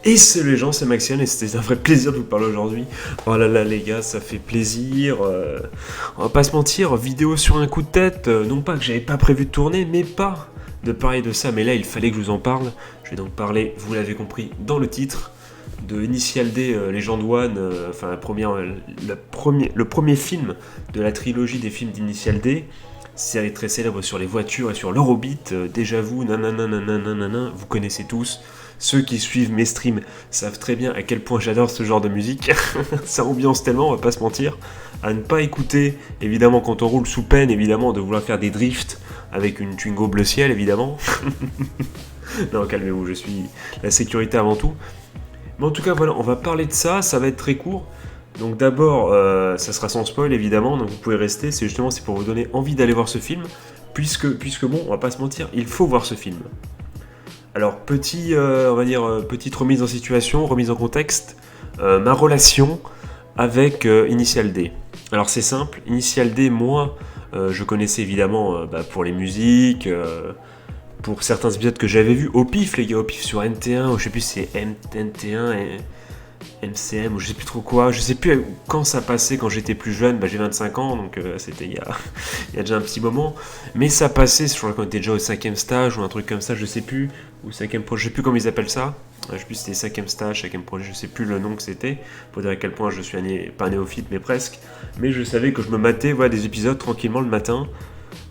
Et salut les gens, c'est Maxiane et c'était un vrai plaisir de vous parler aujourd'hui. Oh là là les gars, ça fait plaisir. On va pas se mentir, vidéo sur un coup de tête. Non pas que j'avais pas prévu de tourner, mais pas de parler de ça. Mais là, il fallait que je vous en parle. Je vais donc parler, vous l'avez compris, dans le titre, de Initial D, Legend One, enfin le premier film de la trilogie des films d'Initial D. Série très célèbre sur les voitures et sur l'Eurobeat. Déjà vous, nanana, vous connaissez tous. Ceux qui suivent mes streams savent très bien à quel point j'adore ce genre de musique. Ça ambiance tellement, on va pas se mentir. À ne pas écouter, évidemment, quand on roule sous peine, évidemment, de vouloir faire des drifts avec une Twingo bleu ciel, évidemment. Non, calmez-vous, je suis la sécurité avant tout. Mais en tout cas, voilà, on va parler de ça, ça va être très court. Donc d'abord, ça sera sans spoil, évidemment, donc vous pouvez rester. C'est pour vous donner envie d'aller voir ce film. Puisque bon, on va pas se mentir, il faut voir ce film. Alors, petite remise en situation, remise en contexte, ma relation avec Initial D. Alors, c'est simple, Initial D, moi, je connaissais évidemment pour les musiques, pour certains épisodes que j'avais vus au pif, les gars, au pif sur NT1, ou je sais plus si c'est NT1 et MCM, ou je sais plus trop quoi, je sais plus quand ça passait quand j'étais plus jeune, j'ai 25 ans, donc c'était il y a déjà un petit moment, mais ça passait, je crois qu'on était déjà au 5ème stage ou un truc comme ça, je sais plus, ou 5ème projet, je sais plus comment ils appellent ça, je sais plus si c'était 5ème stage, 5ème projet, je sais plus le nom que c'était, pour dire à quel point je suis pas néophyte, mais presque, mais je savais que je me matais des épisodes tranquillement le matin,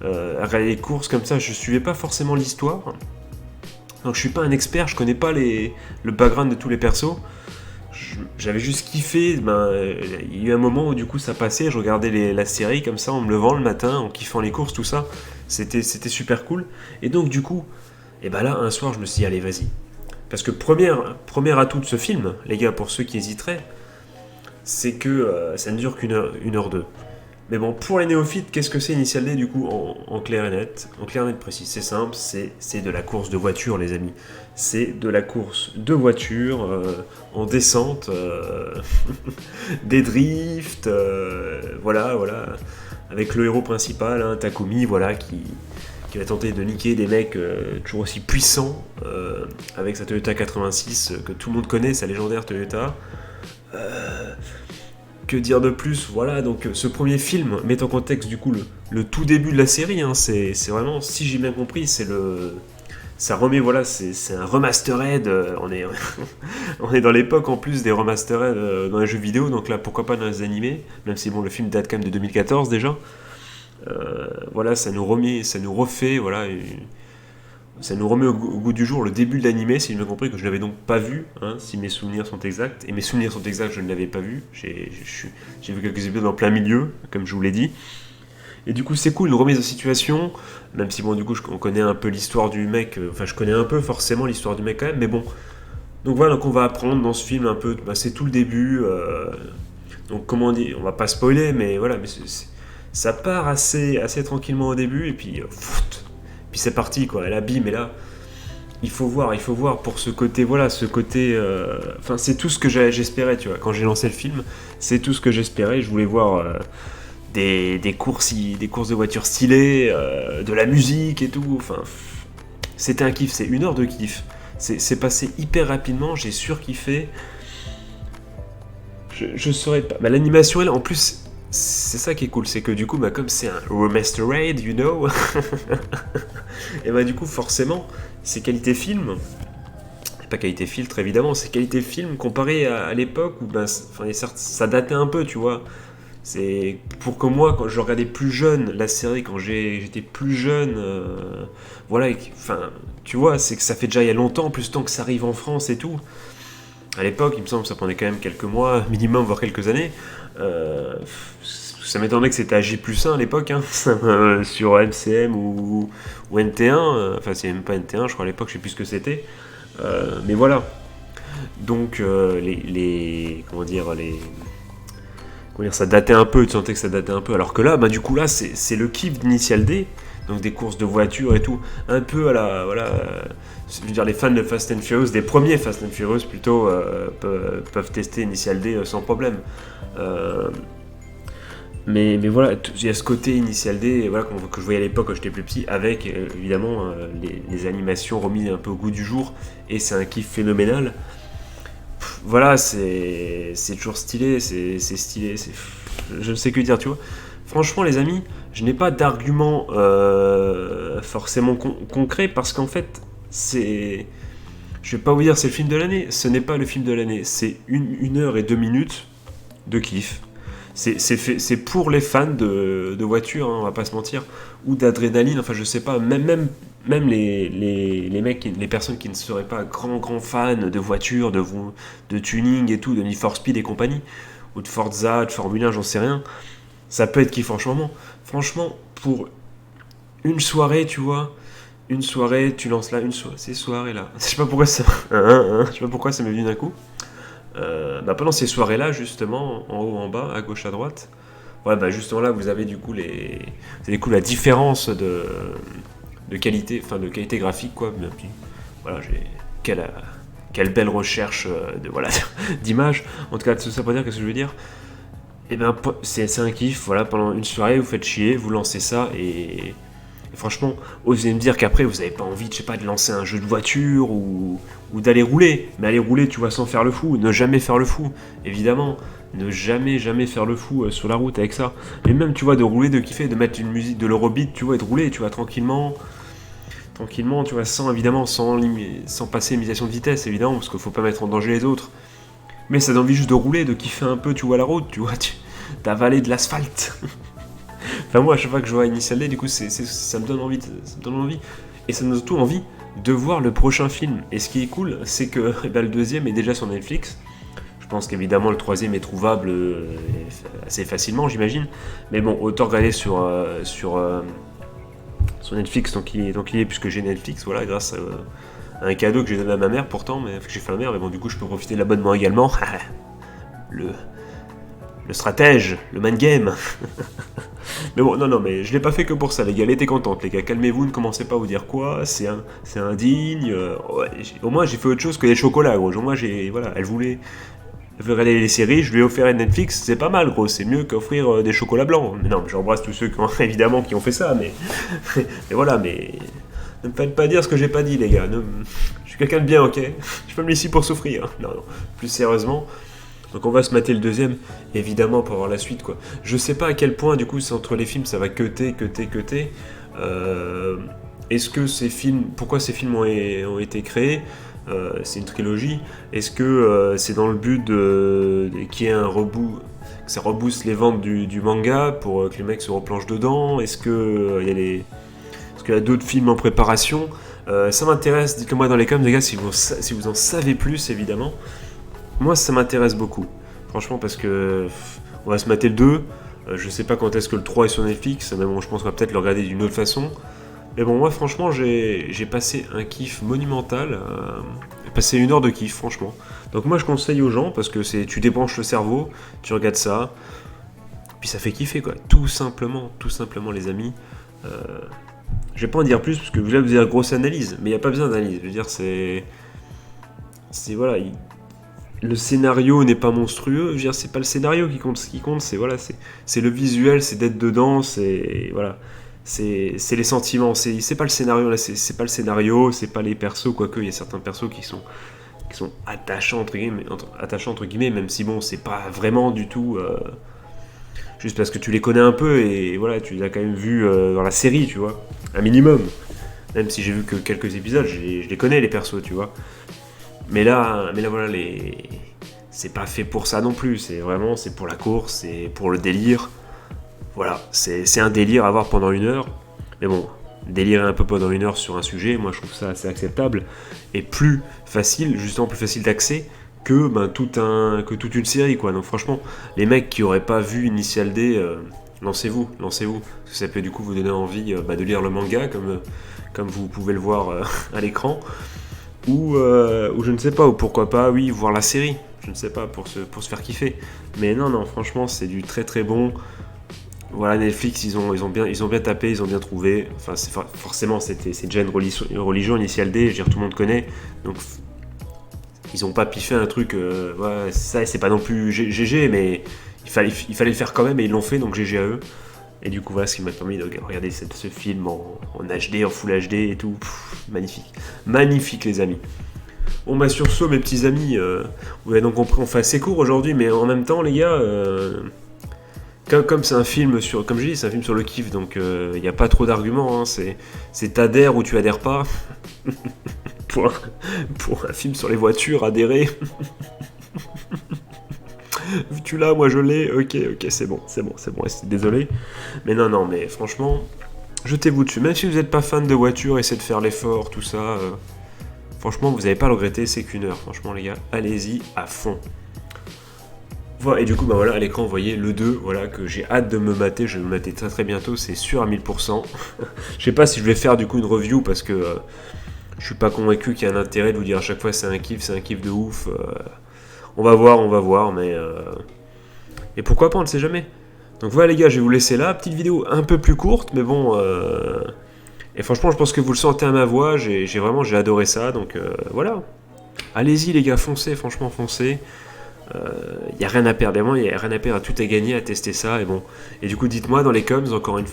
à regarder les courses comme ça, je suivais pas forcément l'histoire, donc je suis pas un expert, je connais pas le background de tous les persos. J'avais juste kiffé, il y a eu un moment où du coup ça passait, je regardais la série comme ça en me levant le matin, en kiffant les courses, tout ça, c'était super cool. Et donc du coup, et là un soir je me suis dit allez vas-y. Parce que premier atout de ce film, les gars, pour ceux qui hésiteraient, c'est que ça ne dure qu'une heure deux. Mais bon, pour les néophytes, qu'est-ce que c'est Initial D du coup en clair et net? En clair et net précis, c'est simple, c'est de la course de voiture les amis. C'est de la course de voiture en descente, des drifts, voilà, avec le héros principal, Takumi, voilà, qui va tenter de niquer des mecs toujours aussi puissants avec sa Toyota 86 que tout le monde connaît, sa légendaire Toyota. Que dire de plus? Voilà, donc ce premier film met en contexte du coup le tout début de la série. C'est vraiment, si j'ai bien compris, ça remet, voilà, c'est un remastered. On est dans l'époque en plus des remastered dans les jeux vidéo, donc là pourquoi pas dans les animés, même si bon, le film date quand même de 2014 déjà. Voilà, ça nous refait, voilà. Ça nous remet au goût du jour le début de l'animé, si j'ai bien compris, que je n'avais donc pas vu, si mes souvenirs sont exacts. Et mes souvenirs sont exacts, je ne l'avais pas vu. J'ai vu quelques épisodes en plein milieu, comme je vous l'ai dit. Et du coup, c'est cool, une remise de situation, même si bon, du coup, on connaît un peu l'histoire du mec, enfin, je connais un peu forcément l'histoire du mec quand même, mais bon. Donc voilà, donc on va apprendre dans ce film un peu, c'est tout le début. Donc comment on dit, on va pas spoiler, mais voilà, mais ça part assez tranquillement au début, et puis puis c'est parti quoi, elle abîme, et là il faut voir pour ce côté, voilà, enfin c'est tout ce que j'espérais, tu vois, quand j'ai lancé le film, c'est tout ce que j'espérais, je voulais voir des courses de voitures stylées, de la musique et tout, enfin c'était un kiff, c'est une heure de kiff, c'est passé hyper rapidement, j'ai surkiffé, je saurais pas, l'animation elle en plus. C'est ça qui est cool, c'est que du coup, comme c'est un remastered, you know, et du coup, forcément, c'est qualité film, pas qualité filtre évidemment, c'est qualité film comparé à l'époque où ça datait un peu, tu vois. C'est pour que moi, quand je regardais plus jeune la série, quand j'étais plus jeune, voilà, enfin, tu vois, c'est que ça fait déjà il y a longtemps, plus tant que ça arrive en France et tout. À l'époque, il me semble que ça prenait quand même quelques mois, minimum, voire quelques années. Ça m'étonnait que c'était à J+1 à l'époque, sur MCM ou NT1. Enfin, c'est même pas NT1, je crois à l'époque, je sais plus ce que c'était. Mais voilà. Donc, ça datait un peu, tu sentais que ça datait un peu. Alors que là, du coup, là, c'est le kiff d'Initial D. Donc des courses de voitures et tout, un peu à la, voilà, je veux dire, les fans de Fast and Furious, des premiers Fast and Furious plutôt, peuvent tester Initial D sans problème. Mais voilà, il y a ce côté Initial D, voilà, que je voyais à l'époque quand j'étais plus petit, avec évidemment les animations remises un peu au goût du jour, et c'est un kiff phénoménal. voilà, c'est toujours stylé, c'est stylé, je ne sais que dire, tu vois. Franchement, les amis, je n'ai pas d'argument forcément concret parce qu'en fait, c'est. Je vais pas vous dire c'est le film de l'année, ce n'est pas le film de l'année, c'est 1 heure et 2 minutes de kiff. C'est pour les fans de voitures, hein, on va pas se mentir, ou d'adrénaline, enfin je sais pas, même les mecs, les personnes qui ne seraient pas grands fans de voitures, de tuning et tout, de Need for Speed et compagnie, ou de Forza, de Formule 1, j'en sais rien, ça peut être kiffant, franchement, pour une soirée, tu vois, une soirée, tu lances là, ces soirées-là, je sais pas pourquoi ça, je sais pas pourquoi ça m'est venu d'un coup, pendant ces soirées-là, justement, en haut, en bas, à gauche, à droite, ouais, justement là, vous avez du coup la différence de qualité, enfin de qualité graphique, quoi. Mais puis, voilà, quelle, quelle belle recherche voilà, d'image. En tout cas, tout ça pour dire, qu'est-ce que je veux dire. Et c'est un kiff, voilà, pendant une soirée, vous faites chier, vous lancez ça, et franchement, osez me dire qu'après, vous n'avez pas envie, je sais pas, de lancer un jeu de voiture ou d'aller rouler. Mais aller rouler, tu vois, sans faire le fou. Ne jamais faire le fou, évidemment. Ne jamais faire le fou sur la route avec ça. Mais même, tu vois, de rouler, de kiffer, de mettre une musique de l'Eurobeat, tu vois, et de rouler, tu vois, tranquillement, tu vois, sans passer limitation de vitesse, évidemment, parce qu'il faut pas mettre en danger les autres. Mais ça donne envie juste de rouler, de kiffer un peu, tu vois, la route, tu vois, d'avaler de l'asphalte. Enfin, moi, à chaque fois que je vois Initial D, du coup, ça me donne envie. Ça me donne envie. Et ça me donne surtout envie de voir le prochain film. Et ce qui est cool, c'est que le deuxième est déjà sur Netflix. Je pense qu'évidemment, le troisième est trouvable assez facilement, j'imagine. Mais bon, autant regarder sur Netflix tant qu'il est, puisque j'ai Netflix, voilà, grâce à un cadeau que j'ai donné à ma mère pourtant, mais que j'ai fait à ma mère. Mais bon, du coup, je peux profiter de l'abonnement également. le, le stratège, le man game. Mais bon, non, mais je l'ai pas fait que pour ça, les gars. Elle était contente, les gars. Calmez-vous, ne commencez pas à vous dire quoi. C'est indigne. Ouais, au moins, j'ai fait autre chose que des chocolats, gros. Au moins, voilà, elle voulait regarder les séries. Je lui ai offert Netflix. C'est pas mal, gros. C'est mieux qu'offrir des chocolats blancs. Mais non, j'embrasse tous ceux évidemment qui ont fait ça. Mais voilà, mais ne me faites pas dire ce que j'ai pas dit, les gars. Je suis quelqu'un de bien, ok. Je suis pas venu ici pour souffrir. Non. Plus sérieusement. Donc on va se mater le deuxième, évidemment, pour avoir la suite, quoi. Je sais pas à quel point, du coup, c'est entre les films, ça va cutter. Est-ce que pourquoi ces films ont été créés? C'est une trilogie. Est-ce que c'est dans le but qu'il y ait que ça rebooste les ventes du manga pour que les mecs se replongent dedans? Est-ce qu'il y a d'autres films en préparation? Ça m'intéresse, dites-le moi dans les commentaires, les gars, si vous en savez plus, évidemment. Moi, ça m'intéresse beaucoup. Franchement, parce que on va se mater le 2. Je sais pas quand est-ce que le 3 est sur Netflix, mais bon, je pense qu'on va peut-être le regarder d'une autre façon. Mais bon, moi, franchement, j'ai passé un kiff monumental. J'ai passé 1 heure de kiff, franchement. Donc moi, je conseille aux gens, parce que tu débranches le cerveau, tu regardes ça, puis ça fait kiffer, quoi. Tout simplement, les amis. Je vais pas en dire plus, parce que vous allez vous dire grosse analyse, mais il n'y a pas besoin d'analyse. Je veux dire, voilà, le scénario n'est pas monstrueux, je veux dire, c'est pas le scénario qui compte, ce qui compte, c'est le visuel, c'est d'être dedans, c'est voilà, c'est les sentiments, c'est pas le scénario là, c'est pas le scénario, c'est pas les persos, quoique il y a certains persos qui sont attachants entre guillemets, même si bon, c'est pas vraiment du tout juste parce que tu les connais un peu et voilà, tu les as quand même vus dans la série, tu vois, un minimum. Même si j'ai vu que quelques épisodes, je les connais les persos, tu vois. Mais là voilà, c'est pas fait pour ça non plus. C'est pour la course, c'est pour le délire. Voilà, c'est un délire à voir pendant 1 heure. Mais bon, délirer un peu pendant 1 heure sur un sujet, moi je trouve ça assez acceptable. Et justement plus facile d'accès que toute une série, quoi. Donc franchement, les mecs qui auraient pas vu Initial D, lancez-vous. Parce que ça peut du coup vous donner envie de lire le manga, comme vous pouvez le voir à l'écran. Ou je ne sais pas, ou pourquoi pas, oui, voir la série, je ne sais pas, pour se faire kiffer. Mais non, franchement, c'est du très très bon. Voilà, Netflix, ils ont bien tapé, ils ont bien trouvé. Enfin, forcément, c'est déjà une religion Initial D, je veux dire, tout le monde connaît. Donc, ils ont pas piffé un truc, ça, c'est pas non plus GG, mais il fallait le faire quand même, et ils l'ont fait, donc GG à eux. Et du coup, voilà ce qui m'a permis de regarder ce film en HD, en Full HD et tout. Magnifique, les amis. Bon bah sur ce, mes petits amis, vous avez donc compris, on fait assez court aujourd'hui, mais en même temps, les gars, comme c'est un film sur, comme je dis, c'est un film sur le kiff, donc il n'y a pas trop d'arguments, hein, c'est t'adhères ou tu adhères pas. pour, pour un film sur les voitures, adhérer. Tu l'as, moi je l'ai, ok, c'est bon, désolé. Mais non, mais franchement, jetez-vous dessus, même si vous n'êtes pas fan de voitures, essayez de faire l'effort, tout ça. Franchement, vous n'allez pas le regretter, c'est qu'une heure. Franchement, les gars, allez-y à fond. Voilà, et du coup, bah voilà, à l'écran, vous voyez le 2, voilà, que j'ai hâte de me mater. Je vais me mater très très bientôt, c'est sûr à 1000%. Je sais pas si je vais faire du coup une review parce que je suis pas convaincu qu'il y a un intérêt de vous dire à chaque fois c'est un kiff de ouf. On va voir, mais. Et pourquoi pas, on ne sait jamais. Donc voilà, les gars, je vais vous laisser là. Petite vidéo un peu plus courte, mais bon. Et franchement, je pense que vous le sentez à ma voix. J'ai adoré ça, donc voilà. Allez-y, les gars, foncez, franchement, foncez. Il n'y a rien à perdre, vraiment, il n'y a rien à perdre, tout est gagné à tester ça. Et bon, et du coup, dites-moi dans les coms, encore une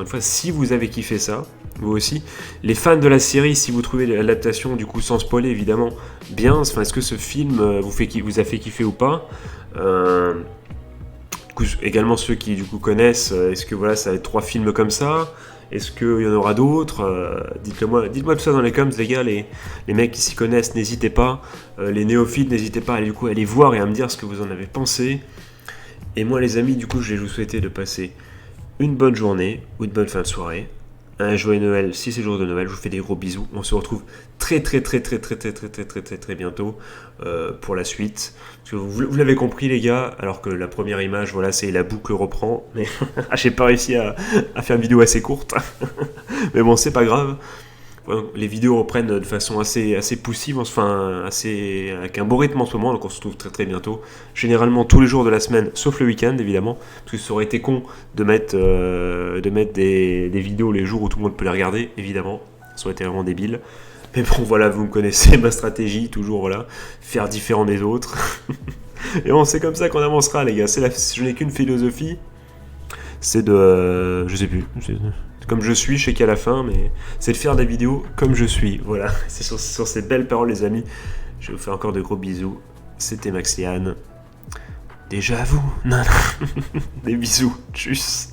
fois, si vous avez kiffé ça, vous aussi. Les fans de la série, si vous trouvez l'adaptation, du coup, sans spoiler évidemment, bien. Enfin, est-ce que ce film vous a fait kiffer ou pas? Du coup, également ceux qui du coup connaissent, est-ce que voilà, ça va être 3 films comme ça? Est-ce qu'il y en aura d'autres? Dites-moi tout ça dans les coms, les gars, les mecs qui s'y connaissent, n'hésitez pas. Les néophytes, n'hésitez pas à aller voir et à me dire ce que vous en avez pensé. Et moi, les amis, du coup, je vais vous souhaiter de passer une bonne journée ou une bonne fin de soirée. Un joyeux Noël si c'est jour de Noël. Je vous fais des gros bisous. On se retrouve très bientôt pour la suite. Parce que vous l'avez compris, les gars, alors que la première image, voilà, c'est la boucle reprend. Mais j'ai pas réussi à faire une vidéo assez courte. Mais bon, c'est pas grave. Voilà, les vidéos reprennent de façon assez poussive, enfin avec un beau rythme en ce moment, donc on se retrouve très bientôt. Généralement tous les jours de la semaine, sauf le week-end évidemment, parce que ça aurait été con de mettre des vidéos les jours où tout le monde peut les regarder, évidemment, ça aurait été vraiment débile. Mais bon voilà, vous me connaissez ma stratégie, toujours voilà, faire différent des autres. Et bon, c'est comme ça qu'on avancera, les gars. Je n'ai qu'une philosophie, c'est de, je sais plus. Comme je suis, je sais qu'à la fin, mais c'est de faire des vidéos comme je suis. Voilà, c'est sur ces belles paroles, les amis. Je vous fais encore de gros bisous. C'était Maxiane. Déjà à vous. Non. Des bisous. Tchuss.